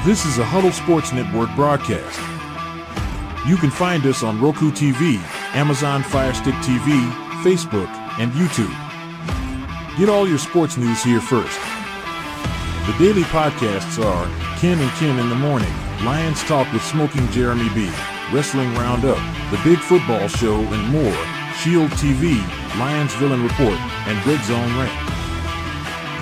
This is a Huddle Sports Network broadcast. You can find us on Roku TV, Amazon Fire Stick TV, Facebook, and YouTube. Get all your sports news here first. The daily podcasts are Ken and Ken in the Morning, Lions Talk with Smoking Jeremy B, Wrestling Roundup, The Big Football Show, and more, Shield TV, Lions Villain Report, and Red Zone Rant.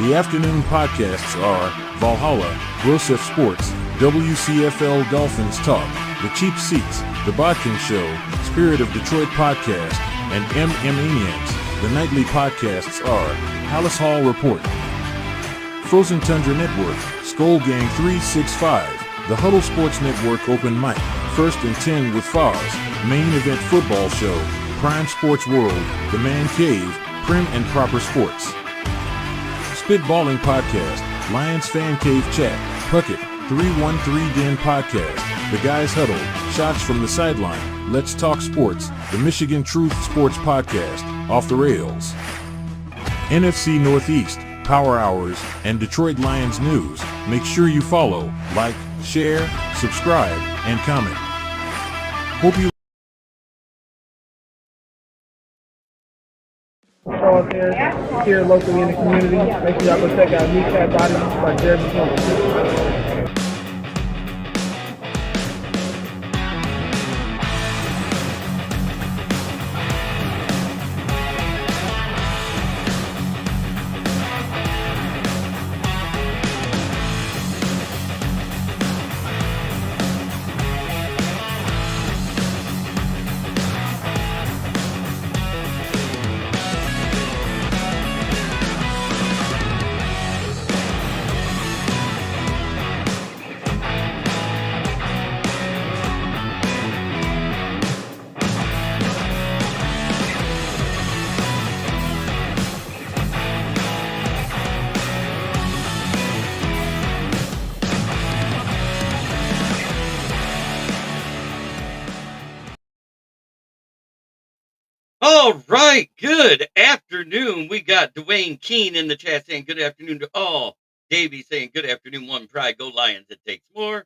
The afternoon podcasts are Valhalla, Grosef Sports, WCFL Dolphins Talk, The Cheap Seats, The Bodkin Show, Spirit of Detroit Podcast, and Maniacs. The nightly podcasts are Hallis Hall Report, Frozen Tundra Network, Skull Gang 365, The Huddle Sports Network Open Mic, First and 10 with Foz, Main Event Football Show, Prime Sports World, The Man Cave, Prim and Proper Sports. Spitballing Podcast, Lions Fan Cave Chat, Puckett, 313 Den Podcast, The Guys Huddle, Shots from the Sideline, Let's Talk Sports, The Michigan Truth Sports Podcast, Off the Rails, NFC Northeast, Power Hours, and Detroit Lions News. Make sure you follow, like, share, subscribe, and comment. Hope you Out there, here locally in the community. Make sure y'all go check out Kneecap Body by Jeremy Jones. All right, good afternoon. We got Dwayne Keene in the chat saying good afternoon to all. Davey saying good afternoon, one pride, go Lions, it takes more.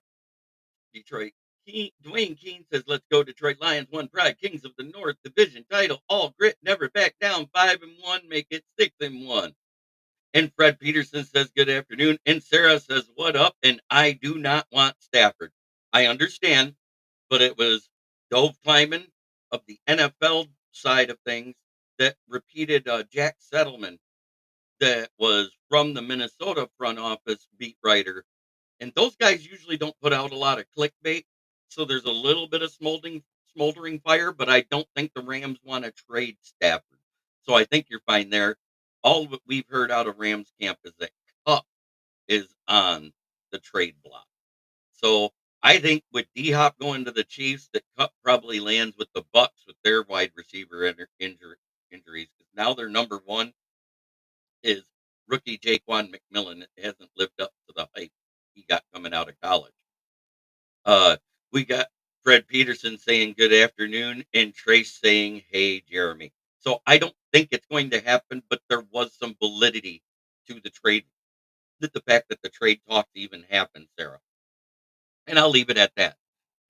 Detroit Dwayne Keene says let's go Detroit Lions, one pride, Kings of the North, division title, all grit, never back down, 5-1, make it 6-1. And Fred Peterson says good afternoon. And Sarah says what up? And I do not want Stafford. I understand, but it was Dove Kleiman of the NFL side of things that repeated Jack Settleman, that was from the Minnesota front office beat writer. And those guys usually don't put out a lot of clickbait. So there's a little bit of smoldering fire, but I don't think the Rams want to trade Stafford. So I think you're fine there. All that we've heard out of Rams camp is that Kupp is on the trade block. So I think with DHop going to the Chiefs, that Kupp probably lands with the Bucks with their wide receiver injuries. Because now their number one is rookie Jaquan McMillan. It hasn't lived up to the hype he got coming out of college. We got Fred Peterson saying good afternoon and Trace saying, hey, Jeremy. So I don't think it's going to happen, but there was some validity to the trade, the fact that the trade talks even happened, Sarah. And I'll leave it at that.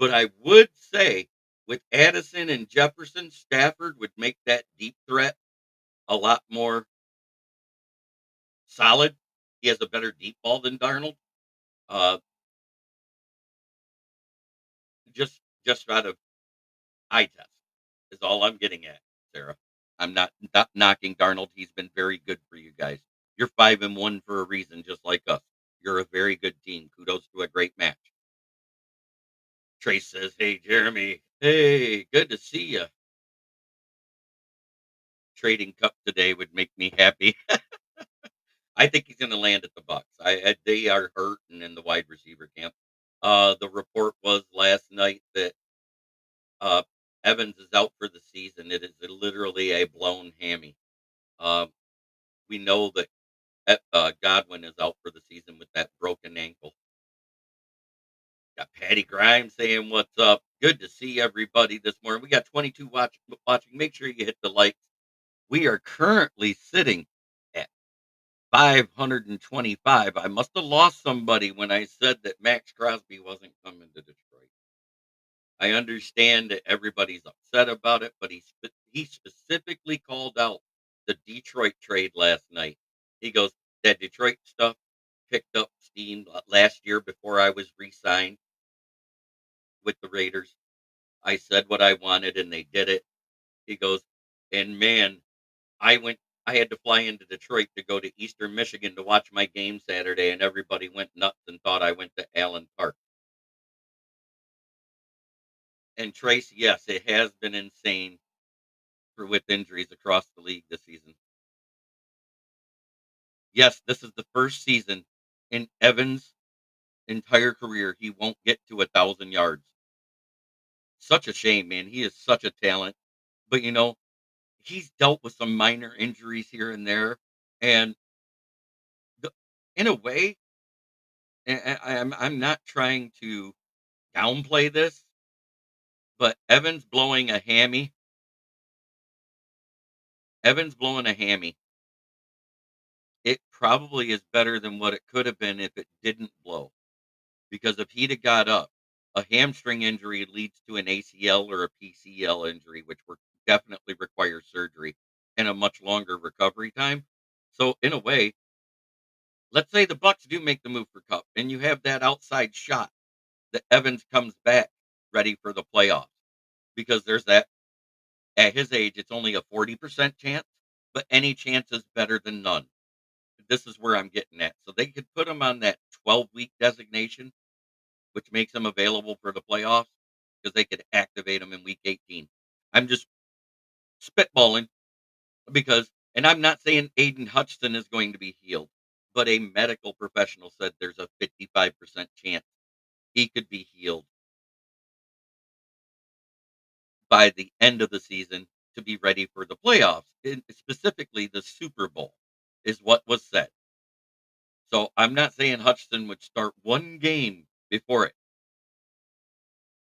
But I would say with Addison and Jefferson, Stafford would make that deep threat a lot more solid. He has a better deep ball than Darnold. Just out of eye test is all I'm getting at, Sarah. I'm not knocking Darnold. He's been very good for you guys. You're 5-1 for a reason, just like us. You're a very good team. Kudos to a great match. Trace says, hey, Jeremy. Hey, good to see you. Trading Kupp today would make me happy. I think he's going to land at the Bucks. They are hurting in the wide receiver camp. The report was last night that Evans is out for the season. It is literally a blown hammy. We know that Godwin is out for the season with that broken ankle. Got Patty Grimes saying what's up. Good to see everybody this morning. We got 22 watching. Make sure you hit the likes. We are currently sitting at 525. I must have lost somebody when I said that Maxx Crosby wasn't coming to Detroit. I understand that everybody's upset about it, but he specifically called out the Detroit trade last night. He goes, "That Detroit stuff picked up steam last year before I was re-signed with the Raiders. I said what I wanted and they did it." He goes, "And man, I had to fly into Detroit to go to Eastern Michigan to watch my game Saturday, and everybody went nuts and thought I went to Allen Park." And Trace, yes, it has been insane with injuries across the league this season. Yes, this is the first season in Evans' entire career he won't get to 1,000 yards. Such a shame, man. He is such a talent, but he's dealt with some minor injuries here and there, and the, in a way, I'm not trying to downplay this, but Evans blowing a hammy, it probably is better than what it could have been if it didn't blow. Because if he'd have got up, a hamstring injury leads to an ACL or a PCL injury, which would definitely require surgery and a much longer recovery time. So in a way, let's say the Bucks do make the move for Cup, and you have that outside shot that Evans comes back ready for the playoffs, because there's that. At his age, it's only a 40% chance, but any chance is better than none. This is where I'm getting at. So they could put him on that 12-week designation, which makes him available for the playoffs, because they could activate him in week 18. I'm just spitballing because, and I'm not saying Aiden Hutchinson is going to be healed, but a medical professional said there's a 55% chance he could be healed by the end of the season to be ready for the playoffs, and specifically the Super Bowl is what was said. So I'm not saying Hutchinson would start one game before it,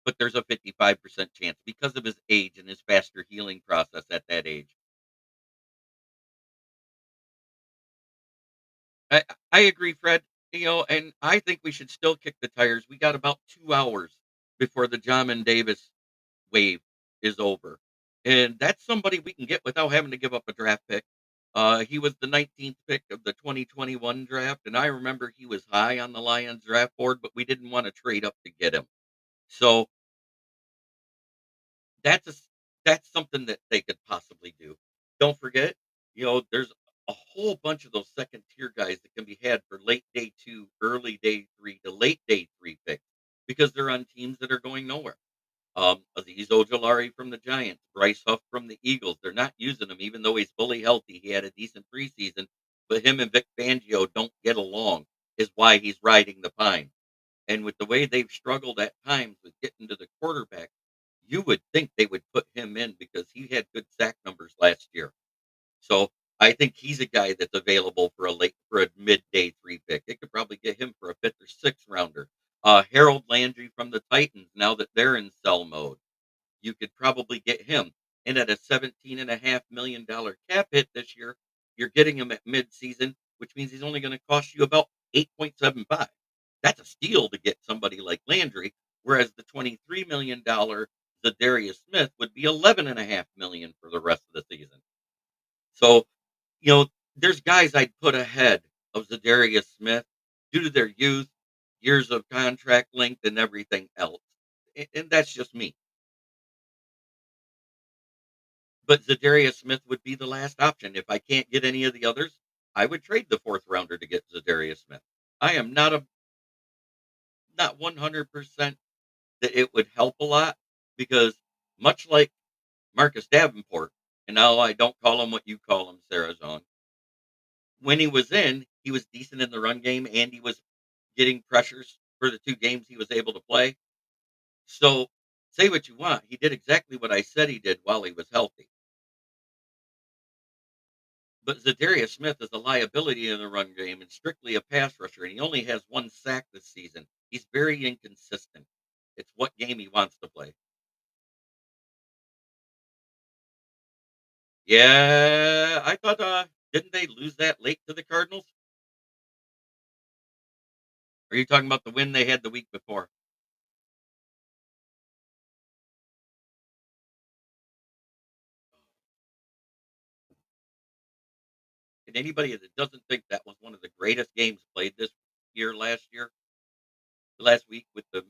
but there's a 55% chance because of his age and his faster healing process at that age. I I agree, Fred. And I think we should still kick the tires. We got about 2 hours before the John Davis wave is over, and that's somebody we can get without having to give up a draft pick. He was the 19th pick of the 2021 draft, and I remember he was high on the Lions draft board, but we didn't want to trade up to get him. So that's a s that's something that they could possibly do. Don't forget, there's a whole bunch of those second tier guys that can be had for late day 2, early day 3 to late day 3 picks because they're on teams that are going nowhere. Azeez Ojulari from the Giants, Bryce Huff from the Eagles. They're not using him even though he's fully healthy. He had a decent preseason, but him and Vic Fangio don't get along, is why he's riding the pine. And with the way they've struggled at times with getting to the quarterback, you would think they would put him in because he had good sack numbers last year. So I think he's a guy that's available for a midday 3 pick. They could probably get him for a fifth or sixth rounder. Harold Landry from the Titans, now that they're in sell mode, you could probably get him. And at a $17.5 million cap hit this year, you're getting him at midseason, which means he's only going to cost you about 8.75. That's a steal to get somebody like Landry, whereas the $23 million Zadarius Smith would be 11.5 million for the rest of the season. So, there's guys I'd put ahead of Zadarius Smith due to their youth, years of contract length, and everything else. And that's just me. But Zadarius Smith would be the last option. If I can't get any of the others, I would trade the fourth rounder to get Zadarius Smith. I am not 100% that it would help a lot because much like Marcus Davenport, and now I don't call him what you call him, Sarah Zahn, when he was in, he was decent in the run game and he was getting pressures for the 2 games he was able to play. So say what you want. He did exactly what I said he did while he was healthy. But Zadarius Smith is a liability in the run game and strictly a pass rusher, and he only has 1 sack this season. He's very inconsistent. It's what game he wants to play. Yeah, I thought, didn't they lose that late to the Cardinals? Are you talking about the win they had the week before? And anybody that doesn't think that was one of the greatest games played this last week with the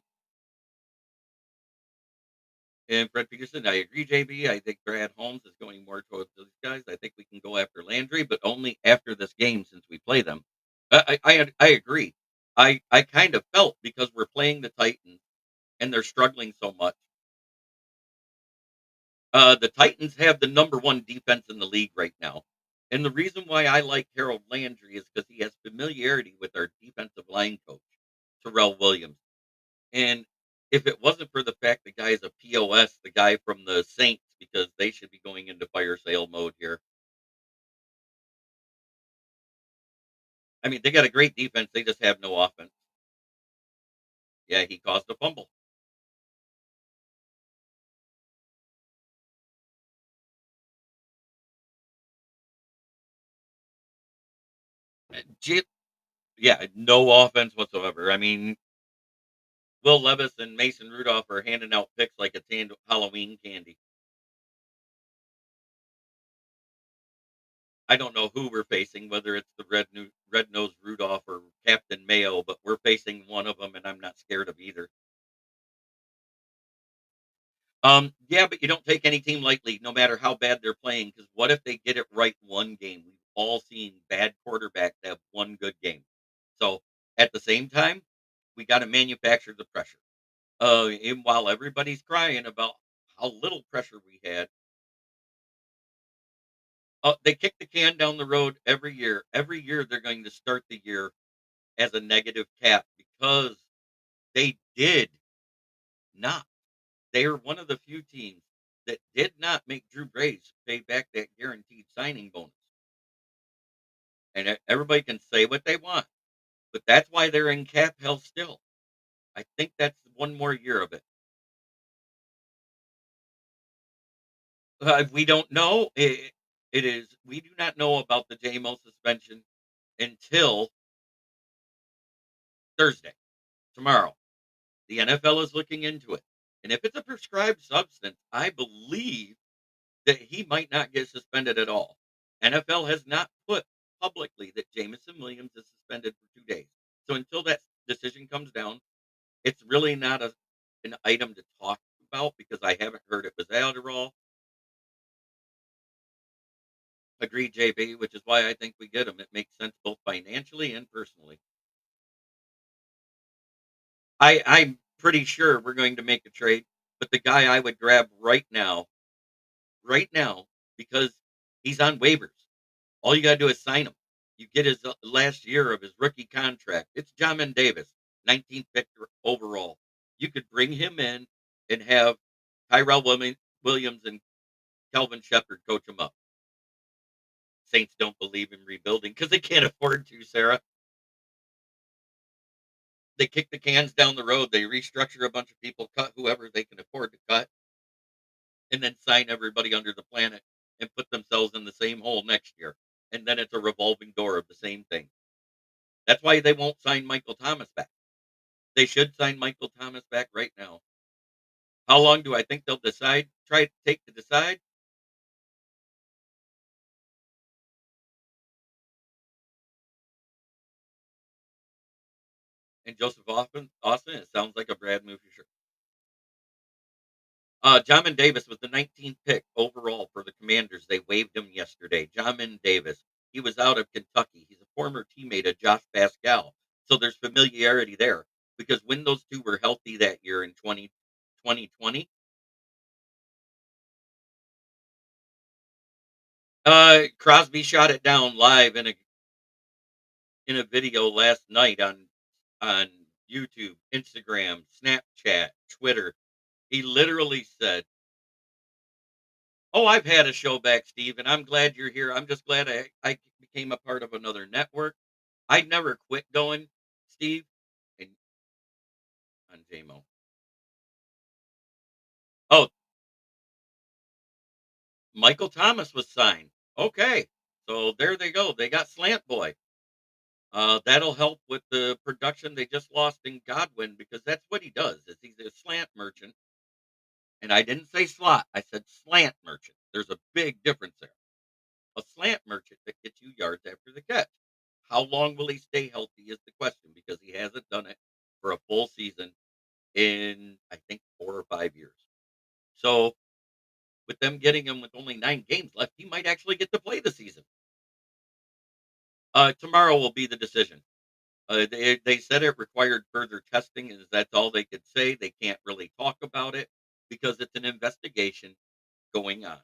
and Fred Peterson, I agree, JB. I think Brad Holmes is going more towards those guys. I think we can go after Landry, but only after this game since we play them. I agree. I kind of felt because we're playing the Titans and they're struggling so much. The Titans have the number one defense in the league right now. And the reason why I like Harold Landry is because he has familiarity with our defensive line coach, Terrell Williams. And if it wasn't for the fact the guy's a POS, the guy from the Saints, because they should be going into fire sale mode here. I mean, they got a great defense. They just have no offense. Yeah, he caused a fumble. J- Yeah, no offense whatsoever. I mean, Will Levis and Mason Rudolph are handing out picks like it's Halloween candy. I don't know who we're facing, whether it's the red-nosed Rudolph or Captain Mayo, but we're facing one of them, and I'm not scared of either. Yeah, but you don't take any team lightly, no matter how bad they're playing. Because what if they get it right one game? We've all seen bad quarterbacks have one good game. So at the same time, we got to manufacture the pressure. And while everybody's crying about how little pressure we had, they kick the can down the road every year. Every year they're going to start the year as a negative cap because they did not. They are one of the few teams that did not make Drew Brees pay back that guaranteed signing bonus. And everybody can say what they want, but that's why they're in cap hell still. I think that's one more year of it. We don't know. It is. We do not know about the JMO suspension until Thursday, tomorrow. The NFL is looking into it. And if it's a prescribed substance, I believe that he might not get suspended at all. NFL has not put publicly that Jamison Williams is suspended for 2 days. So until that decision comes down, it's really not an item to talk about because I haven't heard it was Adderall. Agreed, JB, which is why I think we get him. It makes sense both financially and personally. I'm pretty sure we're going to make a trade, but the guy I would grab right now, because he's on waivers. All you got to do is sign him. You get his last year of his rookie contract. It's Jamin Davis, 19th pick overall. You could bring him in and have Williams and Kelvin Shepard coach him up. Saints don't believe in rebuilding because they can't afford to, Sarah. They kick the cans down the road. They restructure a bunch of people, cut whoever they can afford to cut, and then sign everybody under the planet and put themselves in the same hole next year. And then it's a revolving door of the same thing. That's why they won't sign Michael Thomas back. They should sign Michael Thomas back right now. How long do I think they'll try to take to decide? And Joseph Austin, it sounds like a Brad move for sure. Jamin Davis was the 19th pick overall for the Commanders. They waived him yesterday. Jamin Davis. He was out of Kentucky. He's a former teammate of Josh Pascal. So there's familiarity there because when those two were healthy that year in 2020, Crosby shot it down live in a video last night on YouTube, Instagram, Snapchat, Twitter. He literally said, "Oh, I've had a show back, Steve, and I'm glad you're here. I'm just glad I became a part of another network. I never quit going, Steve." And on JMO. Oh, Michael Thomas was signed. Okay, so there they go. They got Slant Boy. That'll help with the production they just lost in Godwin because that's what he does. Is he's a slant merchant, and I didn't say slot. I said slant merchant. There's a big difference there. A slant merchant that gets you yards after the catch. How long will he stay healthy is the question because he hasn't done it for a full season in I think 4 or 5 years. So with them getting him with only 9 games left, he might actually get to play the season. Tomorrow will be the decision. They said it required further testing, and that's all they could say. They can't really talk about it because it's an investigation going on.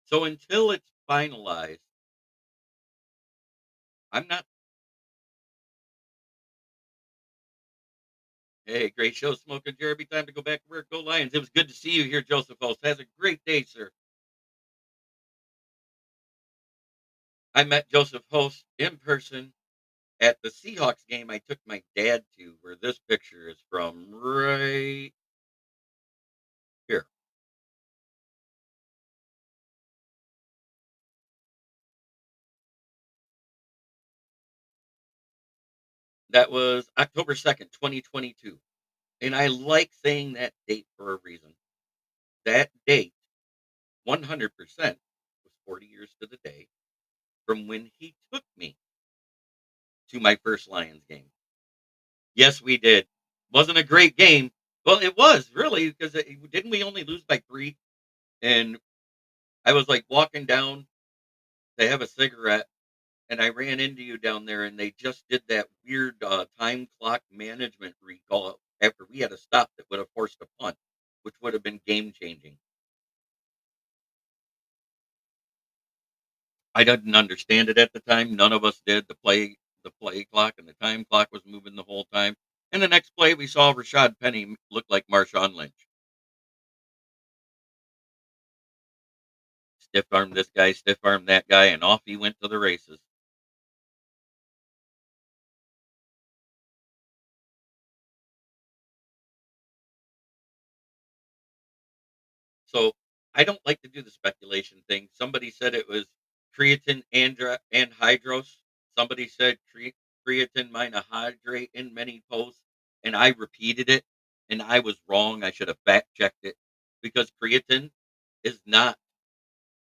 So until it's finalized, I'm not. Hey, great show, Smoke and Jeremy. Time to go back to work. Go Lions. It was good to see you here, Joseph Host. Has a great day, sir. I met Joseph Host in person at the Seahawks game I took my dad to, where this picture is from right here. That was October 2nd, 2022. And I like saying that date for a reason. That date, 100%, was 40 years to the day from when he took me to my first Lions game. Yes, we did. Wasn't a great game. Well, it was really because didn't we only lose by 3? And I was like walking down to have a cigarette and I ran into you down there and they just did that weird time clock management recall after we had a stop that would have forced a punt, which would have been game changing. I didn't understand it at the time. None of us did. The play clock and the time clock was moving the whole time. And the next play, we saw Rashad Penny look like Marshawn Lynch. Stiff arm this guy, stiff arm that guy, and off he went to the races. So I don't like to do the speculation thing. Somebody said it was creatine and hydros. Somebody said creatine monohydrate in many posts, and I repeated it, and I was wrong. I should have fact checked it because creatine is not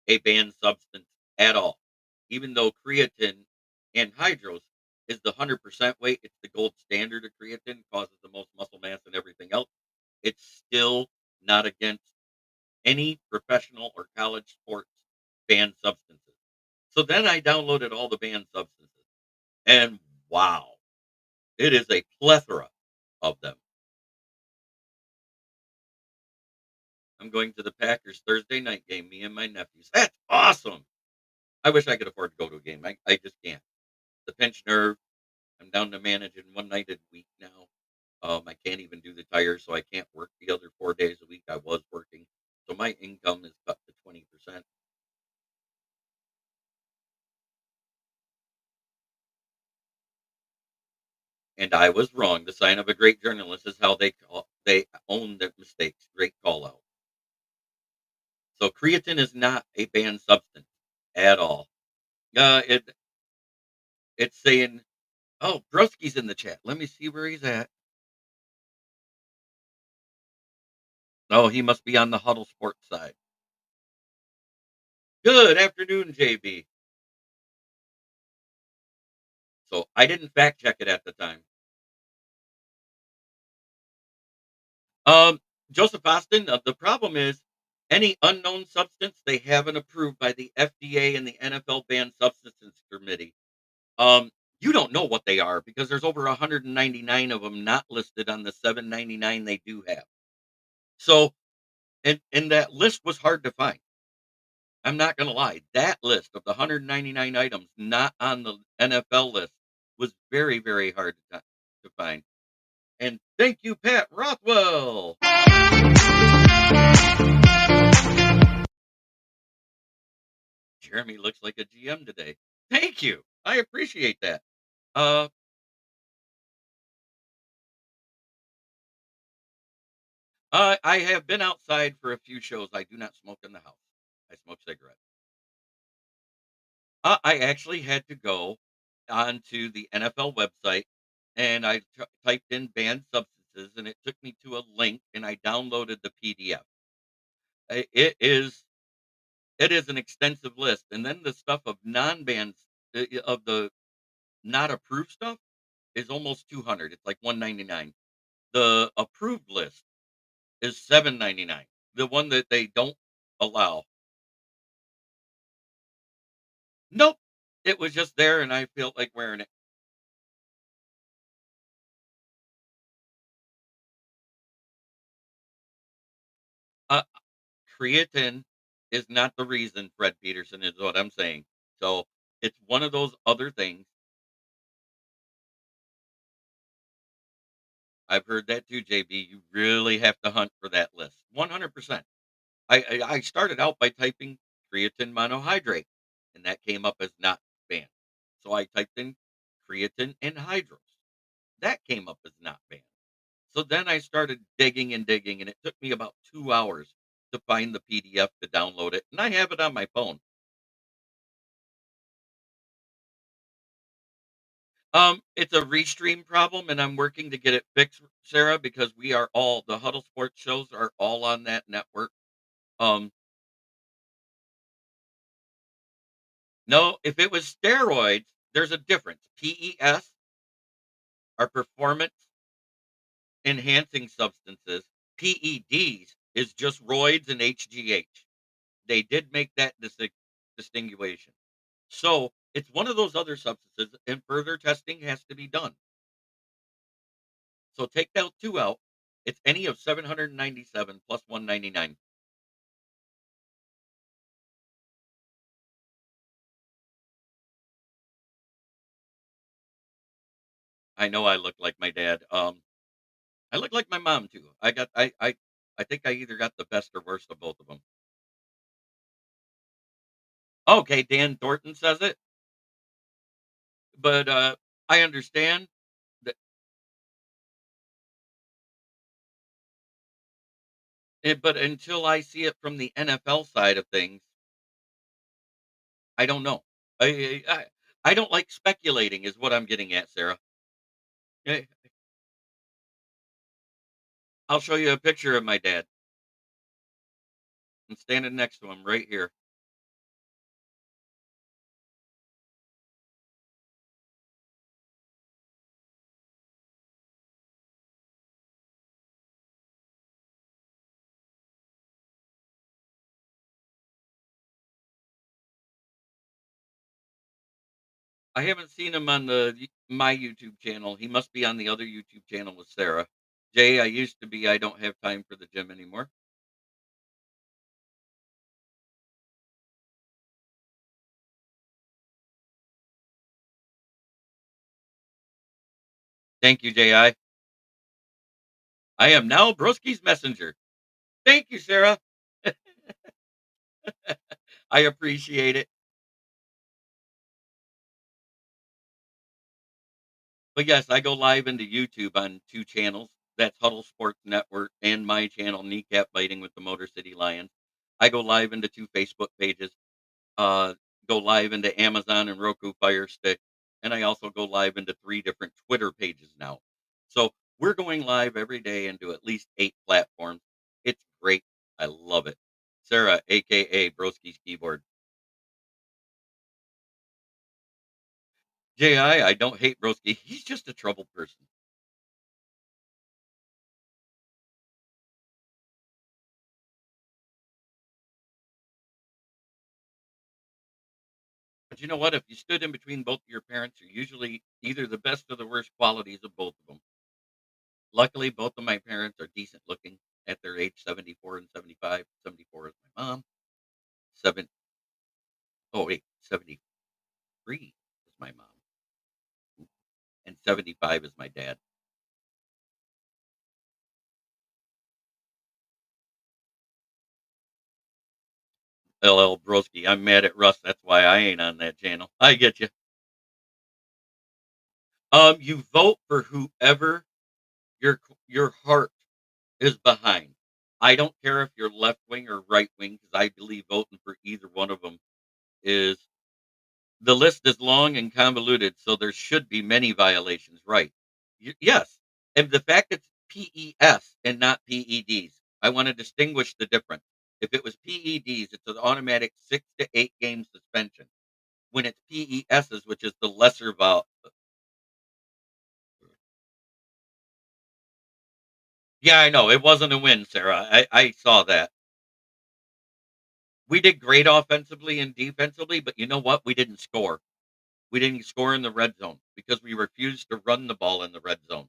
a banned substance at all. Even though creatine and hydros is the 100% weight, it's the gold standard of creatine, causes the most muscle mass and everything else. It's still not against any professional or college sports banned substances. So then I downloaded all the banned substances, and wow, it is a plethora of them. I'm going to the Packers Thursday night game, me and my nephews. That's awesome. I wish I could afford to go to a game. I just can't. The pinched nerve. I'm down to managing one night a week now. I can't even do the tires, so I can't work the other 4 days a week I was working. So my income is cut to 20%. And I was wrong. The sign of a great journalist is how they own their mistakes. Great call out. So creatine is not a banned substance at all. It's saying, oh, Brusky's in the chat. Let me see where he's at. Oh, he must be on the Huddle Sports side. Good afternoon, JB. So I didn't fact check it at the time. Um, Joseph Austin, the problem is any unknown substance they haven't approved by the FDA and the NFL Banned Substances Committee. Um, you don't know what they are because there's over 199 of them not listed on the 799 they do have. So, and that list was hard to find. I'm not going to lie. That list of the 199 items not on the NFL list was very, very hard to find. And thank you, Pat Rothwell. Jeremy looks like a GM today. Thank you. I appreciate that. Uh, I have been outside for a few shows. I do not smoke in the house. I smoke cigarettes. I actually had to go. onto the NFL website, and I typed in banned substances, and it took me to a link, and I downloaded the PDF. I- It is it is an extensive list, and then the stuff of non-banned of the not approved stuff is almost 200. It's like 199. The approved list is 799. The one that they don't allow. Nope. It was just there, and I felt like wearing it. Uh, Creatine is not the reason, Fred Peterson, is what I'm saying. So it's one of those other things. I've heard that too, JB. You really have to hunt for that list. 100%. I started out by typing creatine monohydrate, and that came up as not banned. So I typed in creatine anhydrous. That came up as not banned. So then I started digging and digging, and it took me about 2 hours to find the PDF to download it, and I have it on my phone. It's a restream problem, and I'm working to get it fixed, Sarah, because we are all the Huddle Sports shows are all on that network. Um, no, if it was steroids, there's a difference. PES are performance enhancing substances. PEDs is just roids and HGH. They did make that distinguishing. So it's one of those other substances, and further testing has to be done. So take that two out. It's any of 797 plus 199. I know I look like my dad. I look like my mom too. I think I either got the best or worst of both of them. Okay, Dan Thornton says it, but I understand that. But until I see it from the NFL side of things, I don't know. I don't like speculating, is what I'm getting at, Sarah. Eh, I'll show you a picture of my dad. I'm standing next to him right here. I haven't seen him on my YouTube channel. He must be on the other YouTube channel with Sarah. Jay, I used to be. I don't have time for the gym anymore. Thank you, Jay. I am now Broski's messenger. Thank you, Sarah. I appreciate it. But yes, I go live into YouTube on two channels. That's Huddle Sports Network and my channel, Kneecap Biting with the Motor City Lions. I go live into two Facebook pages, uh, go live into Amazon and Roku Fire Stick, and I also go live into three different Twitter pages now. So we're going live every day into at least 8 platforms. It's great. I love it. Sarah, aka Broski's Keyboard. JI, I don't hate Broski. He's just a troubled person. But you know what? If you stood in between both of your parents, you're usually either the best or the worst qualities of both of them. Luckily, both of my parents are decent looking at their age 74 and 75. 74 is my mom. Seven, oh, wait, 73 is my mom. And 75 is my dad. LL Broski. I'm mad at Russ. That's why I ain't on that channel. I get you. You vote for whoever your heart is behind. I don't care if you're left wing or right wing because I believe voting for either one of them is The list is long and convoluted, so there should be many violations, right? Yes, and the fact it's PES and not PEDs, I want to distinguish the difference. If it was PEDs, it's an automatic 6 to 8 game suspension. When it's PESs, which is the lesser yeah, I know it wasn't a win, Sarah. I saw that. We did great offensively and defensively, but you know what? We didn't score. We didn't score in the red zone because we refused to run the ball in the red zone.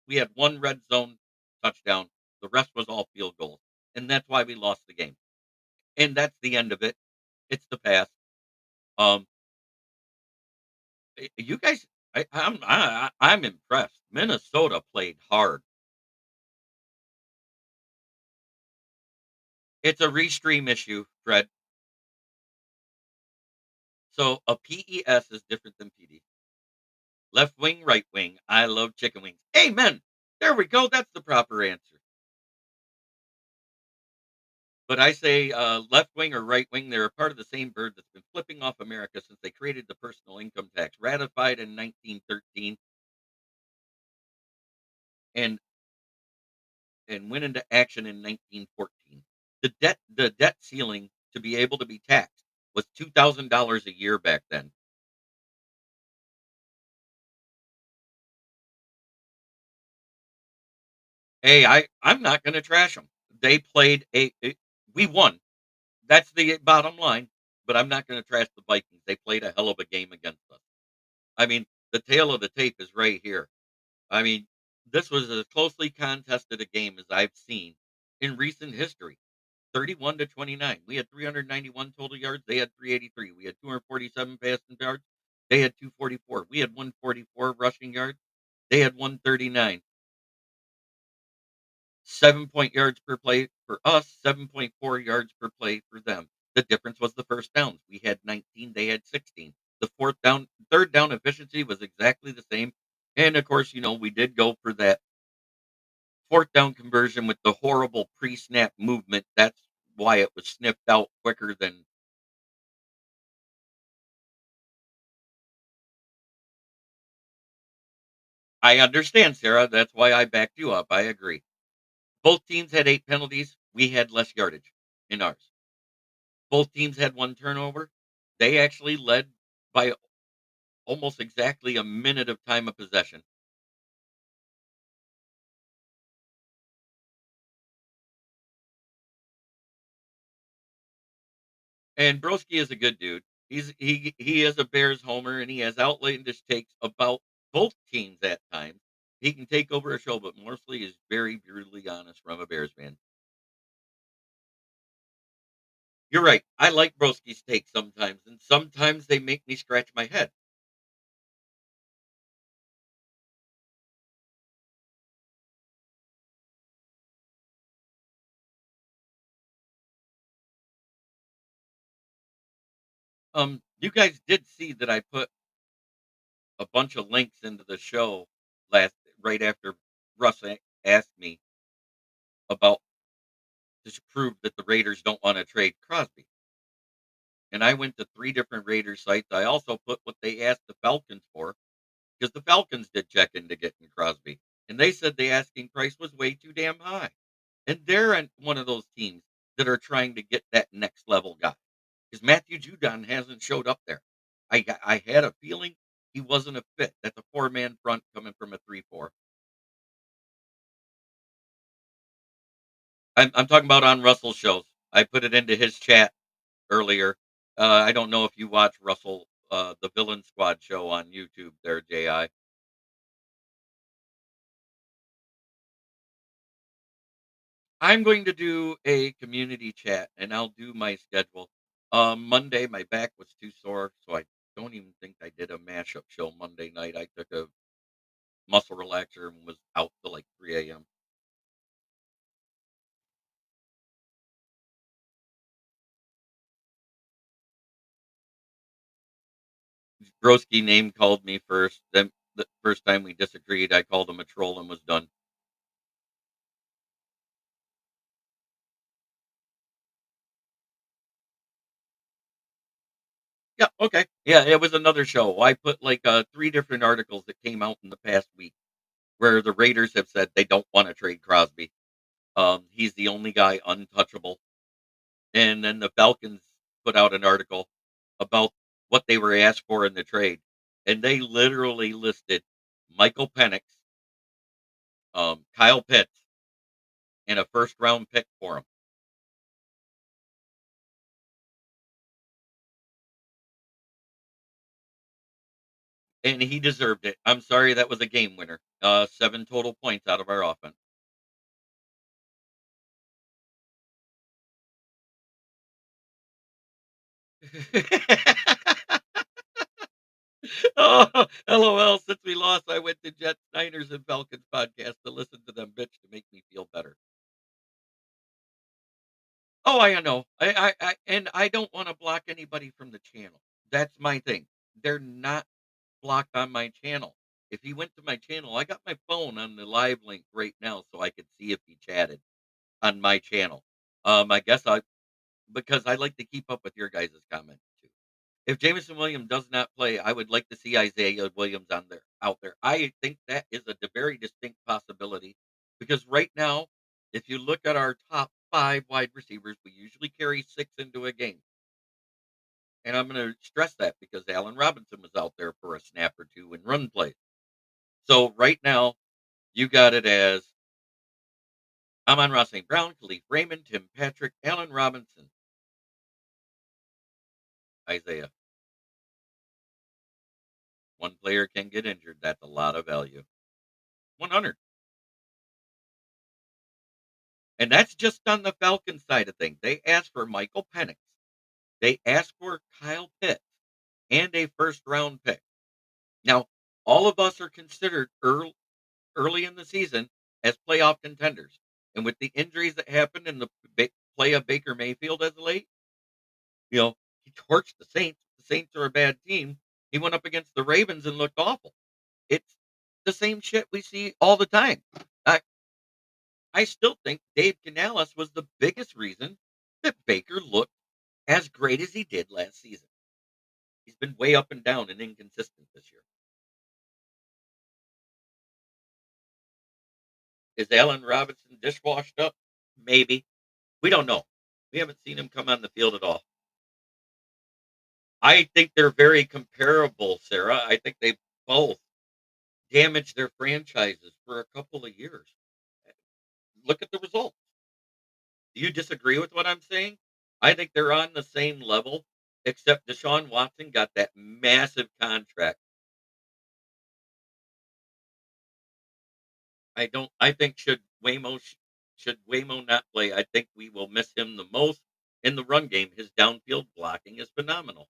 We had one red zone touchdown. The rest was all field goals, and that's why we lost the game. And that's the end of it. It's the past. Um, you guys, I'm impressed. Minnesota played hard. It's a restream issue, Fred. So a PES is different than PD. Left wing, right wing. I love chicken wings. Amen. There we go. That's the proper answer. But I say left wing or right wing, they're a part of the same bird that's been flipping off America since they created the personal income tax, ratified in 1913, and went into action in 1914. The debt ceiling to be able to be taxed was $2,000 a year back then. Hey, I'm not going to trash them. They played we won. That's the bottom line. But I'm not going to trash the Vikings. They played a hell of a game against us. I mean, the tail of the tape is right here. I mean, this was as closely contested a game as I've seen in recent history. 31 to 29. We had 391 total yards. They had 383. We had 247 passing yards. They had 244. We had 144 rushing yards. They had 139. 7 point yards per play for us, 7.4 yards per play for them. The difference was the first downs. We had 19, they had 16. The third down efficiency was exactly the same. And of course, we did go for that fourth down conversion with the horrible pre snap movement. That's why it was sniffed out quicker than I understand, Sarah. That's why I backed you up. I agree. Both teams had 8 penalties. We had less yardage in ours. Both teams had one turnover. They actually led by almost exactly a minute of time of possession. And Broski is a good dude. He is a Bears homer and he has outlandish takes about both teams at times. He can take over a show, but mostly is very brutally honest from a Bears fan. You're right. I like Broski's takes sometimes, and sometimes they make me scratch my head. You guys did see that I put a bunch of links into the show last right after asked me about to prove that the Raiders don't want to trade Crosby. And I went to 3 different Raiders sites. I also put what they asked the Falcons for, because the Falcons did check into getting Crosby, and they said the asking price was way too damn high. And they're one of those teams that are trying to get that next level guy, because Matthew Judon hasn't showed up there. I had a feeling he wasn't a fit. That's a four-man front coming from a 3-4. I'm talking about on Russell's shows. I put it into his chat earlier. I don't know if you watch Russell, the Villain Squad show on YouTube there, JI. I'm going to do a community chat and I'll do my schedule. Monday, my back was too sore, so I don't even think I did a mashup show Monday night. I took a muscle relaxer and was out till like 3 a.m. Broski name called me first. Then the first time we disagreed, I called him a troll and was done. Yeah, okay. Yeah, it was another show. I put like 3 different articles that came out in the past week where the Raiders have said they don't want to trade Crosby. He's the only guy untouchable. And then the Falcons put out an article about what they were asked for in the trade. And they literally listed Michael Penix, Kyle Pitts, and a first round pick for him. And he deserved it. I'm sorry, that was a game winner. 7 total points out of our offense. Oh, LOL. Since we lost, I went to Jets, Niners, and Falcons podcast to listen to them bitch to make me feel better. Oh, I know. And I don't want to block anybody from the channel. That's my thing. They're not blocked on my channel. If he went to my channel, I got my phone on the live link right now so I could see if he chatted on my channel. I guess because I like to keep up with your guys' comments too. If Jameson Williams does not play, I would like to see Isaiah Williams out there. I think that is a very distinct possibility because right now, if you look at our top 5 wide receivers, we usually carry 6 into a game. And I'm going to stress that because Allen Robinson was out there for a snap or 2 and run plays. So right now, you got it as Amon-Ra St. Brown, Khalif Raymond, Tim Patrick, Allen Robinson, Isaiah. One player can get injured. That's a lot of value. 100. And that's just on the Falcons side of things. They asked for Michael Penix. They asked for Kyle Pitts and a first round pick. Now, all of us are considered early in the season as playoff contenders. And with the injuries that happened in the play of Baker Mayfield as of late, he torched the Saints. The Saints are a bad team. He went up against the Ravens and looked awful. It's the same shit we see all the time. I, I still think Dave Canales was the biggest reason that Baker looked as great as he did last season. He's been way up and down and inconsistent this year. Is Allen Robinson dishwashed up? Maybe. We don't know. We haven't seen him come on the field at all. I think they're very comparable, Sarah. I think they both damaged their franchises for a couple of years. Look at the results. Do you disagree with what I'm saying? I think they're on the same level, except Deshaun Watson got that massive contract. I think should Waymo not play, I think we will miss him the most in the run game. His downfield blocking is phenomenal.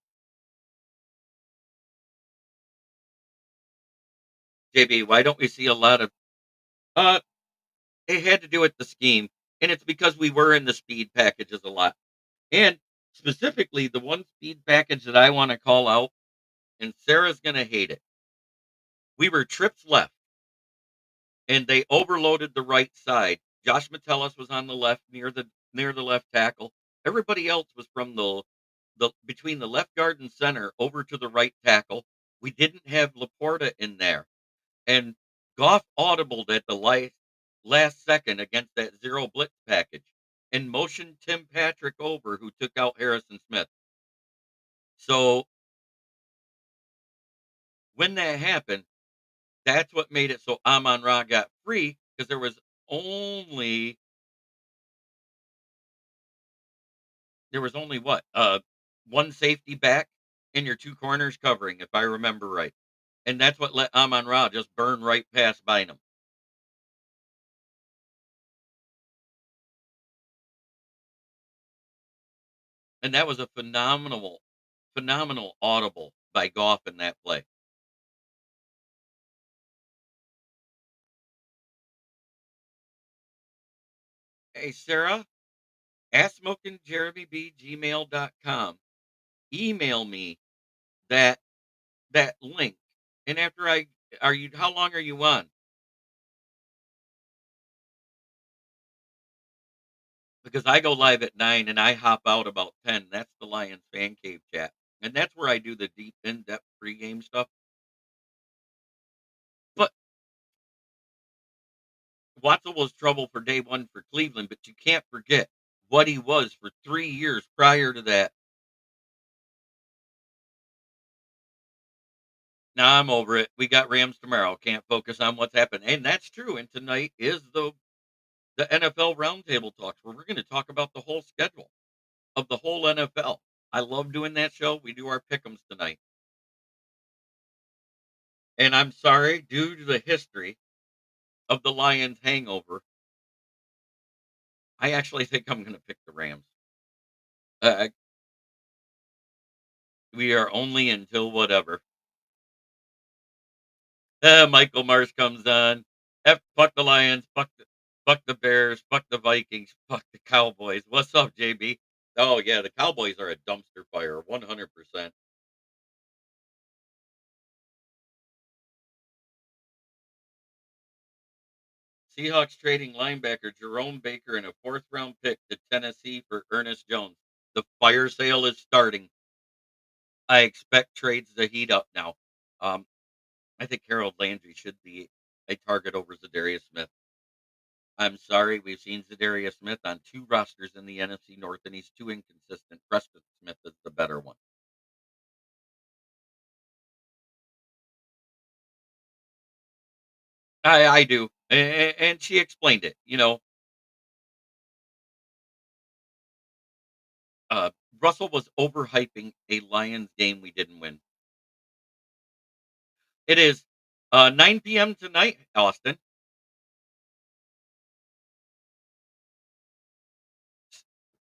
JB, why don't we see a lot of uh it had to do with the scheme, and it's because we were in the speed packages a lot. And specifically the one speed package that I want to call out, and Sarah's gonna hate it. We were trips left and they overloaded the right side. Josh Metellus was on the left near the left tackle. Everybody else was from the between the left guard and center over to the right tackle. We didn't have Laporta in there. And Goff audibled at the last second against that zero blitz package and motioned Tim Patrick over who took out Harrison Smith. So when that happened, that's what made it so Amon Ra got free because only there was only what? One safety back and your 2 corners covering, if I remember right. And that's what let Amon Ra just burn right past Bynum. And that was a phenomenal audible by Goff in that play. Hey, Sarah, AskSmokingJeremyB@gmail.com. Email me that that link. And after how long are you on? Because I go live at 9 and I hop out about 10. That's the Lions fan cave chat. And that's where I do the deep, in-depth pregame stuff. But Watson was trouble for day one for Cleveland, but you can't forget what he was for 3 years prior to that. Now I'm over it. We got Rams tomorrow. Can't focus on what's happened. And that's true. And tonight is the NFL roundtable talks where we're going to talk about the whole schedule of the whole NFL. I love doing that show. We do our pick'ems tonight. And I'm sorry, due to the history of the Lions hangover, I actually think I'm going to pick the Rams. Uh, we are only until whatever. Michael Mars comes on. Fuck the Lions. Fuck the Bears. Fuck the Vikings. Fuck the Cowboys. What's up, JB? Oh yeah, the Cowboys are a dumpster fire, 100%. Seahawks trading linebacker Jerome Baker and a fourth-round pick to Tennessee for Ernest Jones. The fire sale is starting. I expect trades to heat up now. Um, I think Harold Landry should be a target over Zadarius Smith. I'm sorry, we've seen Zadarius Smith on 2 rosters in the NFC North, and he's too inconsistent. Preston Smith is the better one. I do, and she explained it. Uh, Russell was overhyping a Lions game we didn't win. It is 9 p.m. tonight, Austin.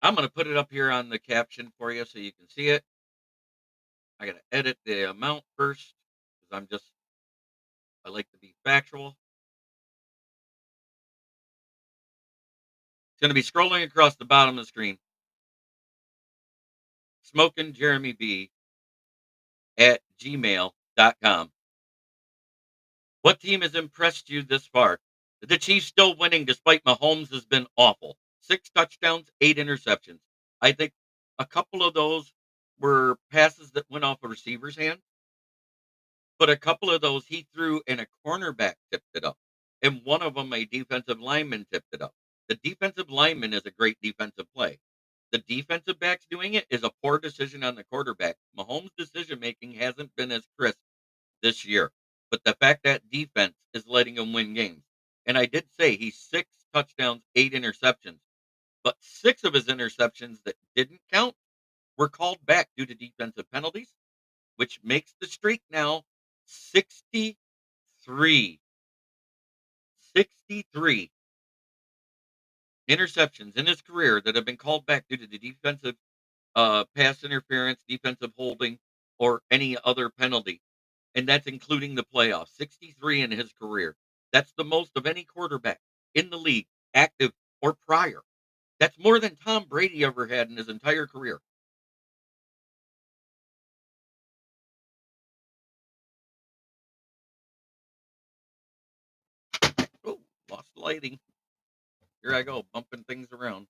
I'm going to put it up here on the caption for you so you can see it. I got to edit the amount first because I like to be factual. It's going to be scrolling across the bottom of the screen. Smoking Jeremy B at gmail.com. What team has impressed you this far? The Chiefs still winning despite Mahomes has been awful. 6 touchdowns, 8 interceptions. I think a couple of those were passes that went off a receiver's hand, but a couple of those he threw and a cornerback tipped it up. And one of them, a defensive lineman tipped it up. The defensive lineman is a great defensive play. The defensive back's doing it is a poor decision on the quarterback. Mahomes' decision making hasn't been as crisp this year. But the fact that defense is letting him win games. And I did say he's 6 touchdowns, 8 interceptions. But 6 of his interceptions that didn't count were called back due to defensive penalties, which makes the streak now 63. 63 interceptions in his career that have been called back due to the defensive pass interference, defensive holding, or any other penalty. And that's including the playoffs. 63 in his career. That's the most of any quarterback in the league, active or prior. That's more than Tom Brady ever had in his entire career. Oh, lost lighting. Here I go, bumping things around.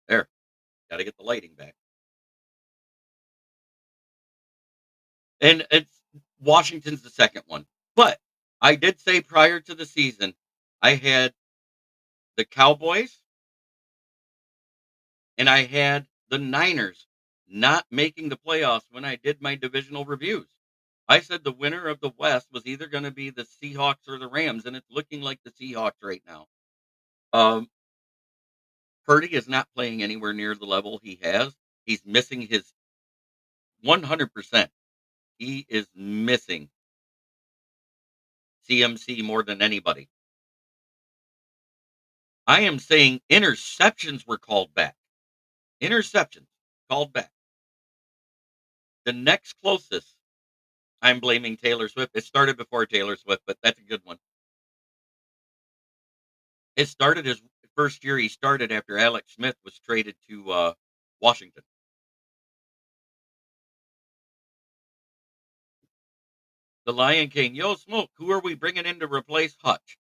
There. Got to get the lighting back. And it's Washington's the second one. But I did say prior to the season, I had the Cowboys and I had the Niners not making the playoffs when I did my divisional reviews. I said the winner of the West was either going to be the Seahawks or the Rams, and it's looking like the Seahawks right now. Um, Purdy is not playing anywhere near the level he has. He's missing his 100%. He is missing CMC more than anybody. I am saying interceptions were called back. Interceptions called back. The next closest, I'm blaming Taylor Swift. It started before Taylor Swift, but that's a good one. It started his first year he started after Alex Smith was traded to Washington. The Lion King, yo, Smoke, who are we bringing in to replace Hutch?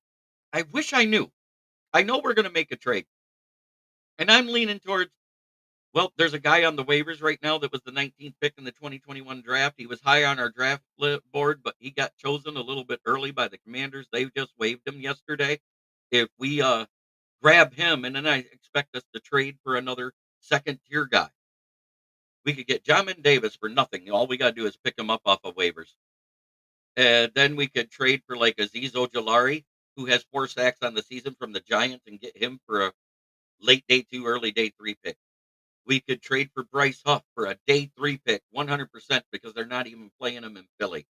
I wish I knew. I know we're going to make a trade. And I'm leaning towards Well, there's a guy on the waivers right now that was the 19th pick in the 2021 draft. He was high on our draft board, but he got chosen a little bit early by the Commanders. They just waived him yesterday. If we grab him, and then I expect us to trade for another second tier guy, we could get Jamin Davis for nothing. All we got to do is pick him up off of waivers. And then we could trade for like Azeez Ojulari, who has 4 sacks on the season from the Giants, and get him for a late day 2, early day 3 pick. We could trade for Bryce Huff for a day 3 pick, 100%, because they're not even playing him in Philly.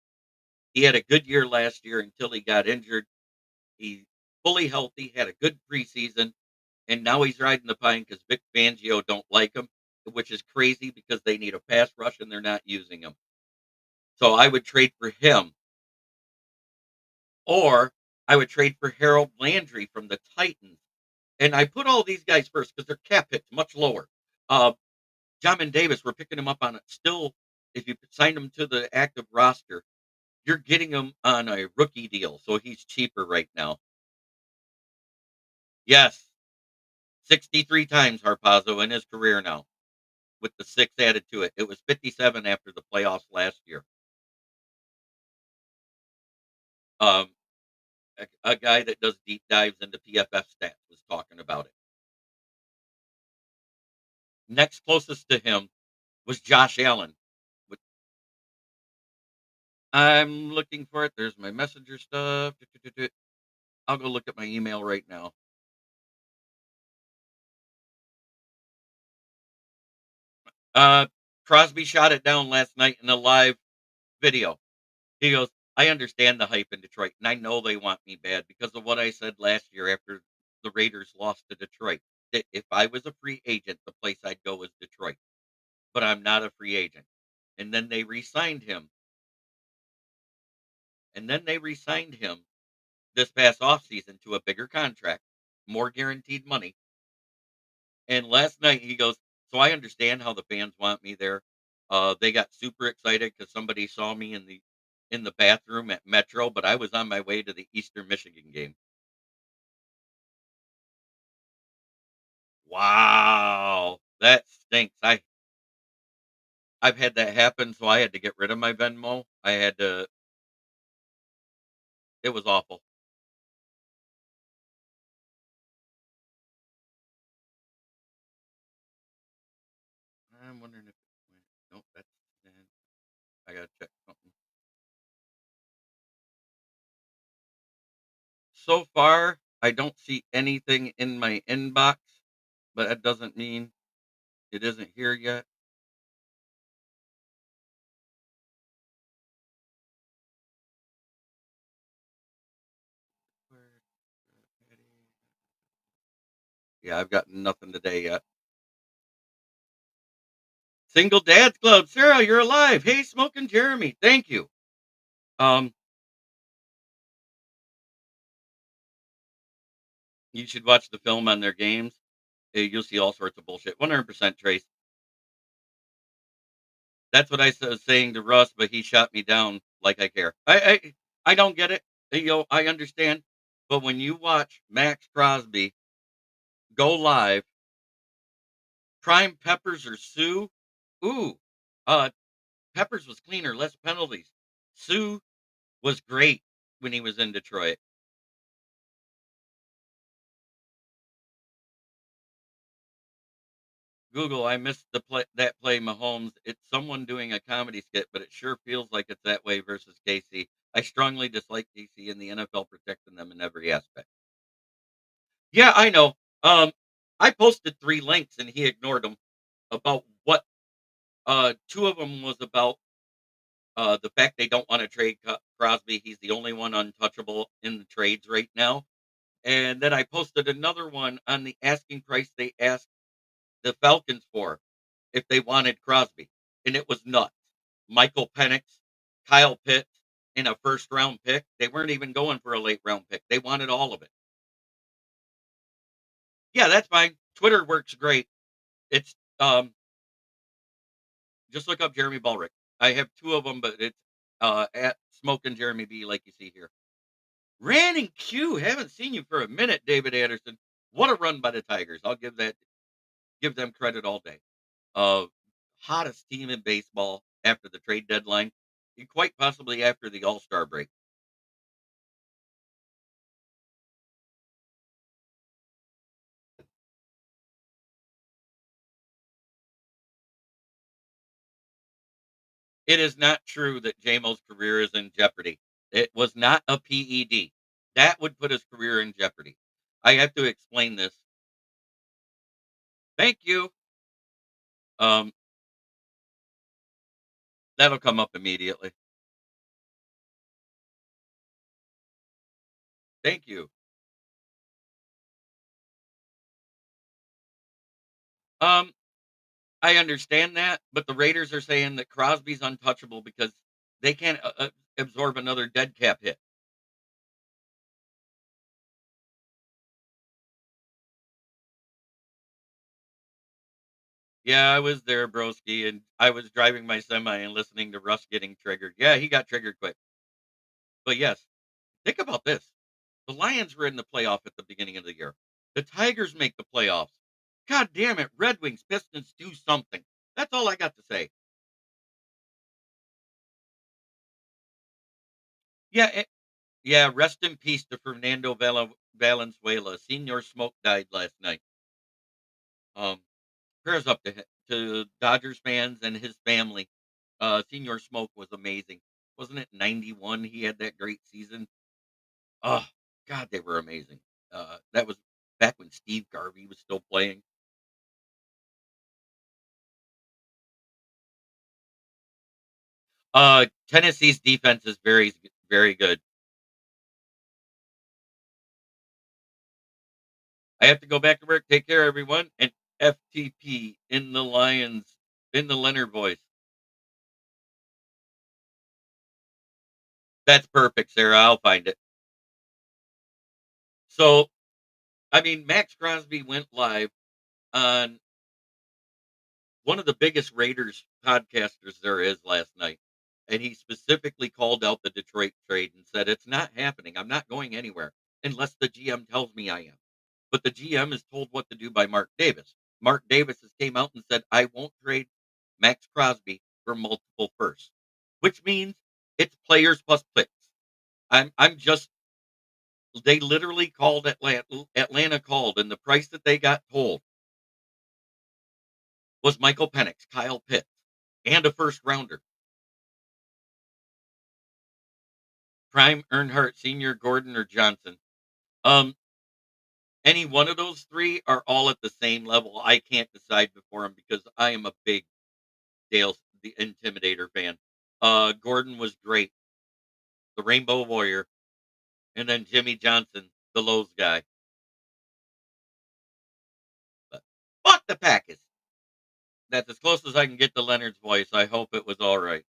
He had a good year last year until he got injured. He's fully healthy, had a good preseason, and now he's riding the pine because Vic Fangio don't like him, which is crazy because they need a pass rush and they're not using him. So I would trade for him, or I would trade for Harold Landry from the Titans. And I put all these guys first because their cap hit's much lower. Jamin Davis, we're picking him up on it still. If you sign him to the active roster, you're getting him on a rookie deal, so he's cheaper right now. Yes, 63 times Harpazo in his career now, with the 6 added to it. It was 57 after the playoffs last year. Um, a guy that does deep dives into PFF stats was talking about it. Next closest to him was Josh Allen. I'm looking for it. There's my messenger stuff. I'll go look at my email right now. Crosby shot it down last night in a live video. He goes, I understand the hype in Detroit, and I know they want me bad because of what I said last year after the Raiders lost to Detroit. That if I was a free agent, the place I'd go is Detroit. But I'm not a free agent. And then they re-signed him. This past offseason to a bigger contract, more guaranteed money. And last night he goes, so I understand how the fans want me there. They got super excited because somebody saw me in the bathroom at Metro, but I was on my way to the Eastern Michigan game. Wow, that stinks. I've had that happen, so I had to get rid of my Venmo. It was awful. I'm wondering if nope, that's I gotta check something. So far, I don't see anything in my inbox, but that doesn't mean it isn't here yet. Yeah, I've got nothing today yet. Single Dads Club, Sarah, you're alive. Hey, Smoking Jeremy, thank you. Um, you should watch the film on their games. You'll see all sorts of bullshit. 100% Trace. That's what I was saying to Russ, but he shot me down like I care. I don't get it. I understand. But when you watch Maxx Crosby go live, prime Peppers or Sue, ooh, uh, Peppers was cleaner, less penalties. Sue was great when he was in Detroit. Google, I missed that play, Mahomes. It's someone doing a comedy skit, but it sure feels like it's that way versus Casey. I strongly dislike Casey and the NFL protecting them in every aspect. Yeah, I know. I posted 3 links and he ignored them about what 2 of them was about the fact they don't want to trade Crosby. He's the only one untouchable in the trades right now. And then I posted another one on the asking price they asked the Falcons for if they wanted Crosby, and it was nuts. Michael Penix, Kyle Pitts, in a first round pick. They weren't even going for a late round pick. They wanted all of it. Yeah, that's fine. Twitter works great. It's just look up Jeremy Ballrick. I have 2 of them, but it's at Smoking Jeremy B, like you see here. Ran and Q. Haven't seen you for a minute, David Anderson. What a run by the Tigers. I'll give them credit all day. Uh, Hottest team in baseball after the trade deadline, and quite possibly after the All-Star break. It is not true that JMO's career is in jeopardy. It was not a PED. That would put his career in jeopardy. I have to explain this. Thank you. Um, that'll come up immediately. Thank you. Um, I understand that, but the Raiders are saying that Crosby's untouchable because they can't absorb another dead cap hit. Yeah, I was there, broski, and I was driving my semi and listening to Russ getting triggered. Yeah, he got triggered quick. But yes, think about this. The Lions were in the playoff at the beginning of the year. The Tigers make the playoffs. God damn it, Red Wings, Pistons, do something. That's all I got to say. Yeah, yeah. Rest in peace to Fernando Valenzuela. Senior Smoke died last night. Um, Prayers up to Dodgers fans and his family. Senior Smoke was amazing. Wasn't it 91? He had that great season. Oh, God, they were amazing. That was back when Steve Garvey was still playing. Tennessee's defense is very, very good. I have to go back to work. Take care, everyone. And FTP in the Lions, in the Leonard voice. That's perfect, Sarah. I'll find it. So, I mean, Maxx Crosby went live on one of the biggest Raiders podcasters there is last night. And he specifically called out the Detroit trade and said, it's not happening. I'm not going anywhere unless the GM tells me I am. But the GM is told what to do by Mark Davis. Mark Davis has came out and said, I won't trade Maxx Crosby for multiple firsts, which means it's players plus picks. I'm just they literally called Atlanta called, and the price that they got told was Michael Penix, Kyle Pitts, and a first rounder. Prime, Earnhardt, Senior, Gordon, or Johnson. Um, any one of those three are all at the same level. I can't decide before them because I am a big Dale the Intimidator fan. Gordon was great, the Rainbow Warrior, and then Jimmy Johnson, the Lowe's guy. But fuck the Packers. That's as close as I can get to Leonard's voice. I hope it was all right.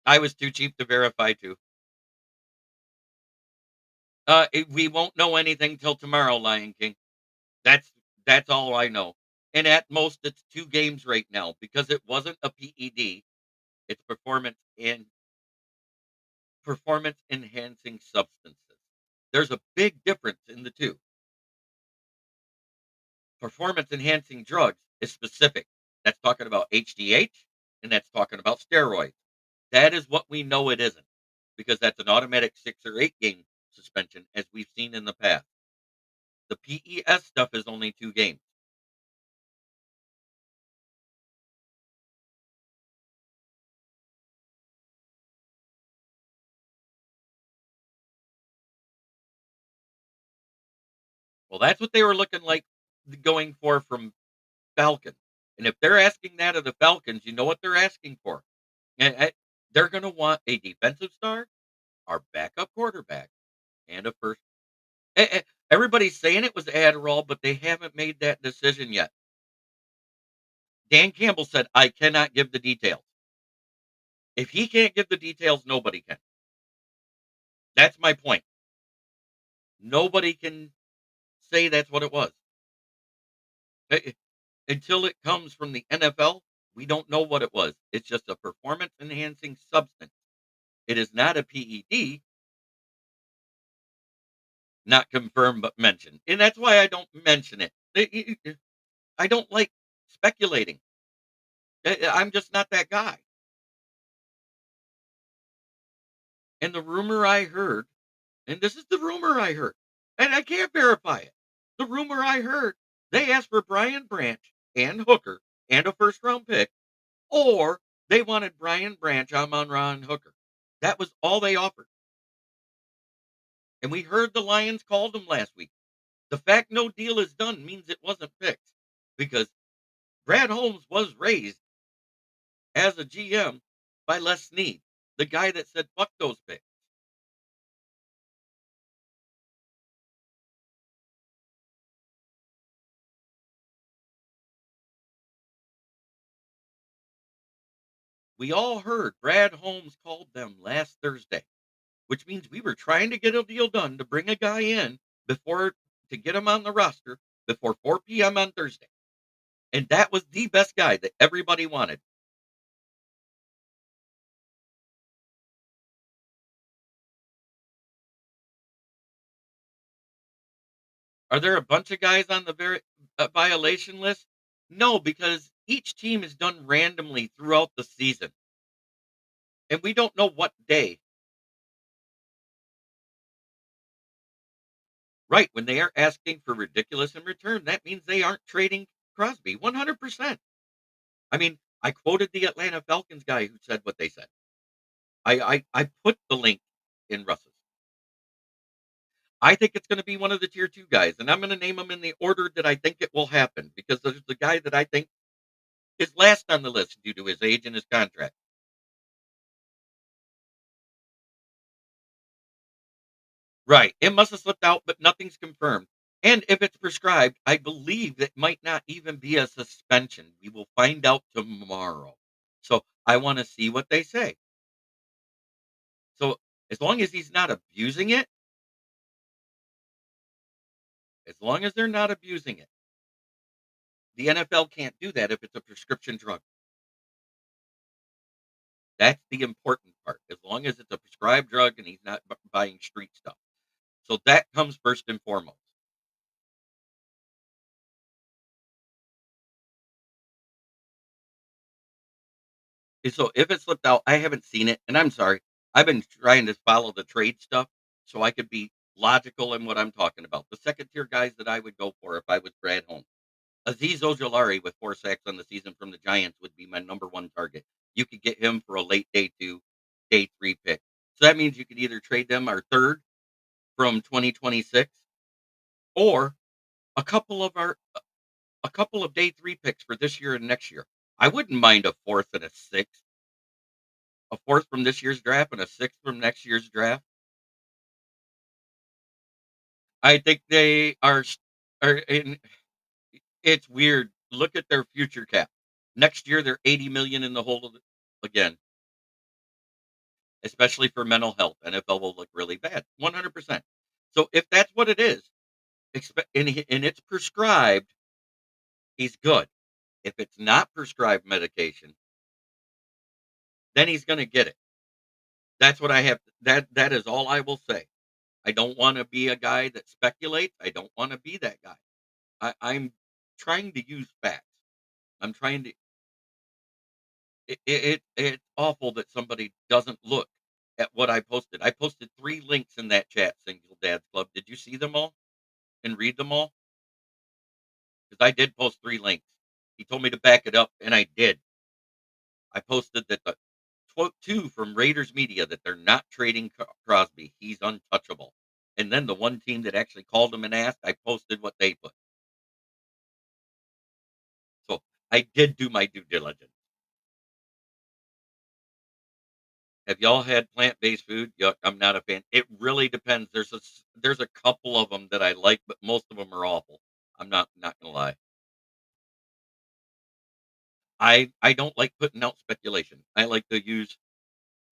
I was too cheap to verify too. We won't know anything till tomorrow, Lion King. That's that's all I know. And at most, it's 2 games right now because it wasn't a PED. It's performance enhancing substances. There's a big difference in the two. Performance enhancing drugs is specific. That's talking about HGH and that's talking about steroids. That is what we know it isn't because that's an automatic 6 or 8 game suspension as we've seen in the past. The PES stuff is only 2 games. Well, that's what they were looking like going for from Falcons. And if they're asking that of the Falcons, you know what they're asking for. They're going to want a defensive star, our backup quarterback, and a first. Everybody's saying it was Adderall, but they haven't made that decision yet. Dan Campbell said, I cannot give the details. If he can't give the details, nobody can. That's my point. Nobody can say that's what it was. Until it comes from the NFL, we don't know what it was. It's just a performance enhancing substance. It is not a PED. Not confirmed, but mentioned. And that's why I don't mention it. I don't like speculating. I'm just not that guy. And the rumor I heard, and this is the rumor I heard, and I can't verify it. The rumor I heard, they asked for Brian Branch and Hooker and a first round pick, or they wanted Brian Branch, Amon-Ra, and Hooker. That was all they offered. And we heard the Lions called them last week. The fact no deal is done means it wasn't fixed because Brad Holmes was raised as a GM by Les Snead, the guy that said, fuck those picks. We all heard Brad Holmes called them last Thursday, which means we were trying to get a deal done to bring a guy in before to get him on the roster before 4 p.m. on Thursday. And that was the best guy that everybody wanted. Are there a bunch of guys on the violation list? No, because each team is done randomly throughout the season. And we don't know what day. Right, when they are asking for ridiculous in return, that means they aren't trading Crosby 100%. I mean, I quoted the Atlanta Falcons guy who said what they said. I put the link in Russ's. I think it's going to be one of the tier 2 guys, and I'm going to name them in the order that I think it will happen because there's the guy that I think is last on the list due to his age and his contract. Right. It must have slipped out, but nothing's confirmed. And if it's prescribed, I believe it might not even be a suspension. We will find out tomorrow. So I want to see what they say. So as long as he's not abusing it, as long as they're not abusing it, the NFL can't do that if it's a prescription drug. That's the important part. As long as it's a prescribed drug and he's not buying street stuff. So that comes first and foremost. And so if it slipped out, I haven't seen it, and I'm sorry. I've been trying to follow the trade stuff so I could be logical in what I'm talking about. The second tier guys that I would go for if I was Brad Holmes. Azeez Ojulari with 4 sacks on the season from the Giants would be my number one target. You could get him for a late day 2, day 3 pick. So that means you could either trade them our third from 2026 or a couple of our a couple of day 3 picks for this year and next year. I wouldn't mind a fourth and a fourth from this year's draft and a sixth from next year's draft. I think they are in. It's weird. Look at their future cap. Next year they're 80 million in the hole again, especially for mental health. NFL will look really bad, 100%. So if that's what it is, and it's prescribed, he's good. If it's not prescribed medication, then he's going to get it. That's what I have. That is all I will say. I don't want to be a guy that speculates. I don't want to be that guy. I'm trying to use facts. I'm trying to. It's awful that somebody doesn't look at what I posted. I posted 3 links in that chat, Single Dads Club. Did you see them all and read them all? Because I did post 3 links. He told me to back it up, and I did. I posted that the quote 2 from Raiders Media that they're not trading Crosby. He's untouchable. And then the one team that actually called him and asked, I posted what they put. So I did do my due diligence. Have y'all had plant-based food? Yuck, I'm not a fan. It really depends. There's a couple of them that I like, but most of them are awful. I'm not gonna lie. I don't like putting out speculation. I like to use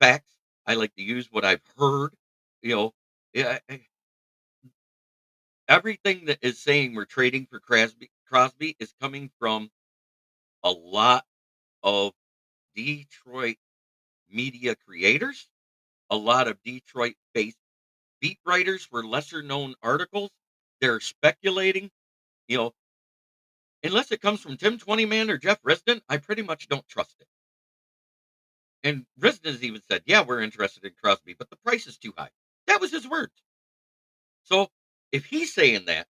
facts. I like to use what I've heard. You know, yeah, everything that is saying we're trading for Crosby is coming from a lot of Detroit media creators, a lot of Detroit-based beat writers for lesser known articles. They're speculating, you know, unless it comes from Tim Twentyman or Jeff Risdon, I pretty much don't trust it. And Risdon has even said, yeah, we're interested in Crosby, but the price is too high. That was his words. So if he's saying that,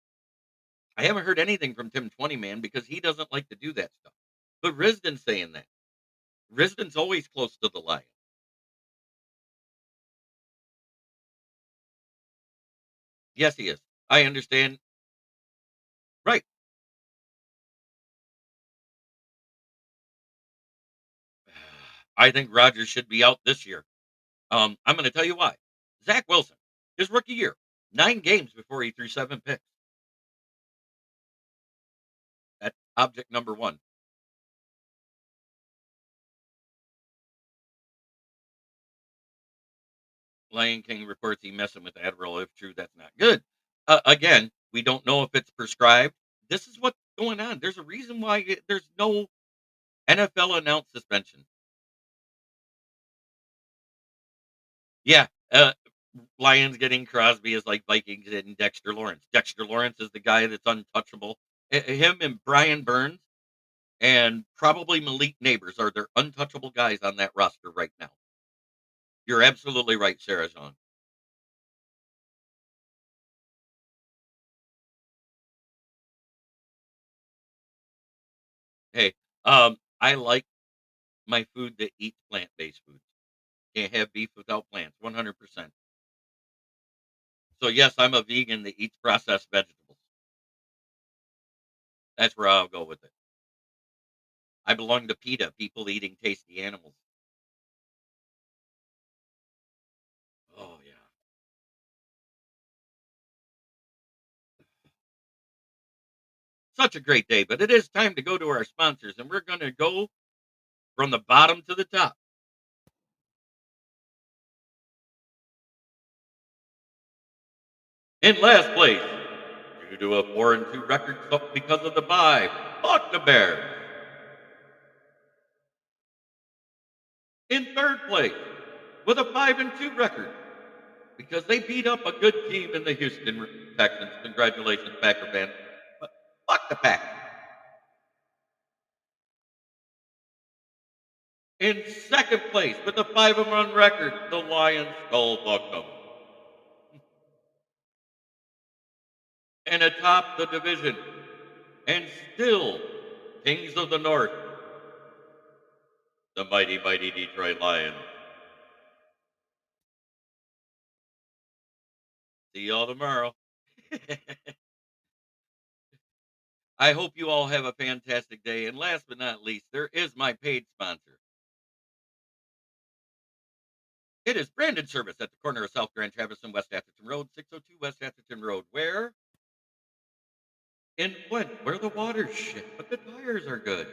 I haven't heard anything from Tim Twentyman because he doesn't like to do that stuff. But Risdon's saying that. Risdon's always close to the line. Yes, he is. I understand. Right. I think Rodgers should be out this year. I'm going to tell you why. Zach Wilson, his rookie year, 9 games before he threw 7 picks. That's object number one. Lion King reports he messing with Adderall. If true, that's not good. Again, we don't know if it's prescribed. This is what's going on. There's a reason why there's no NFL announced suspension. Yeah, Lions getting Crosby is like Vikings getting Dexter Lawrence. Dexter Lawrence is the guy that's untouchable. Him and Brian Burns and probably Malik Neighbors are their untouchable guys on that roster right now. You're absolutely right, Sarah Jean. Hey, I like my food that eats plant-based foods. Can't have beef without plants, 100%. So yes, I'm a vegan that eats processed vegetables. That's where I'll go with it. I belong to PETA, people eating tasty animals. Oh yeah. Such a great day, but it is time to go to our sponsors, and we're going to go from the bottom to the top. In last place, due to a 4-2 record because of the bye, fuck the Bears. In third place, with a 5-2 record, because they beat up a good team in the Houston Texans. Congratulations, Packer fans. But fuck the Packers. In second place, with a 5-1 record, the Lions skull fucked them. And atop the division, and still kings of the North, the mighty, mighty Detroit Lions. See y'all tomorrow. I hope you all have a fantastic day. And last but not least, there is my paid sponsor. It is Brandon Service at the corner of South Grand Traverse and West Atherton Road, 602 West Atherton Road. Where? In Flint, where the water's shit, but the tires are good.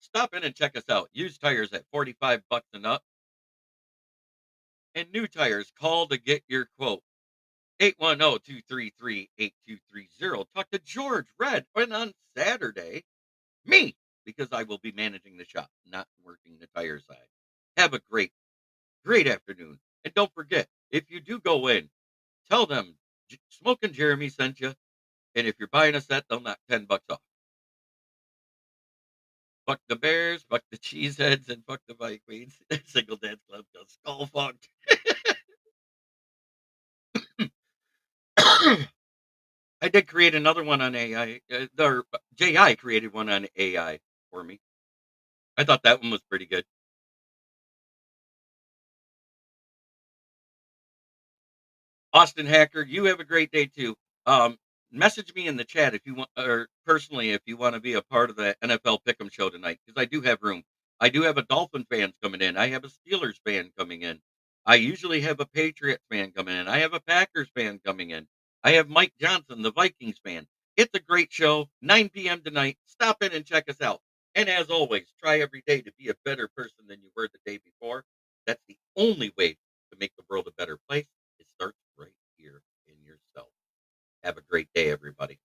Stop in and check us out. Used tires at 45 bucks and up. And new tires, call to get your quote. 810-233-8230. Talk to George Red. And on Saturday, me, because I will be managing the shop, not working the tire side. Have a great, great afternoon. And don't forget, if you do go in, tell them Smoking Jeremy sent you. And if you're buying a set, they'll knock 10 bucks off. Fuck the Bears, fuck the Cheeseheads, and fuck the Vikings. Single Dance Club goes skull fucked. I did create another one on AI. Or JI created one on AI for me. I thought that one was pretty good. Austin Hacker, you have a great day too. Message me in the chat if you want, or personally, if you want to be a part of the NFL Pick'em show tonight, because I do have room. I do have a Dolphin fans coming in. I have a Steelers fan coming in. I usually have a Patriots fan coming in. I have a Packers fan coming in. I have Mike Johnson, the Vikings fan. It's a great show. 9 p.m. tonight. Stop in and check us out. And as always, try every day to be a better person than you were the day before. That's the only way to make the world a better place. It starts right here in yourself. Have a great day, everybody.